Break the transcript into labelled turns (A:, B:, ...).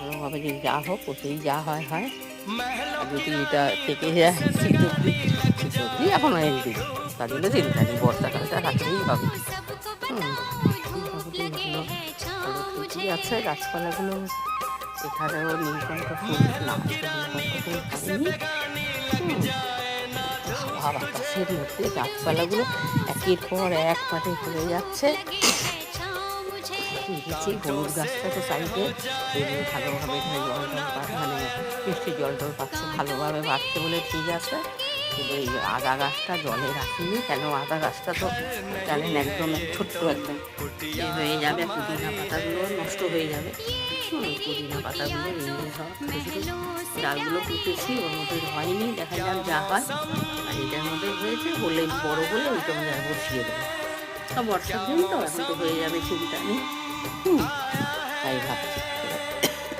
A: ভালোভাবে যদি যা হোক ওতেই যা হয় হয়। আর যদি এটা থেকে যায় শীত অবধি, শীত অবধি এখন একদিন, তার জন্য চিন্তা নেই, বর্ষাকালটা রাখলেই হবে। মোটামুটি এগুলো ভালো ঠিকই আছে। গাছপালাগুলো এখানেও নীলকণ্ঠ ফুল, না নীলকণ্ঠ ফুল হয়নি। হাওয়া বাতাসের মধ্যে গাছপালাগুলো একের পর এক মাঠে ঘুরে যাচ্ছে। দেখেছি হলুদ গাছটা তো সাইডে এমনি ভালোভাবে জল টল মানে বৃষ্টির জল টল পাচ্ছে, ভালোভাবে বাড়ছে বলে ঠিক আছে। কিন্তু এই আদা গাছটা জলে রাখিনি কেন, আদা গাছটা তো জানেন একদম ছোট্ট একদম হয়ে যাবে, পুদিনা পাতাগুলো নষ্ট হয়ে যাবে। পুদিনা পাতাগুলো এমনি সব ছোটো ছোটো ডালগুলো পুঁতেছি, ওর মধ্যে হয়নি, দেখা যাক যা হয়। আর এটার মধ্যে হয়েছে, হলে বড় হলে ওইটা মধ্যে বসিয়ে দেবো। সব বর্ষার দিন তো এখন তো হয়ে যাবে, চিন্তা নেই। তাই ভাবছি।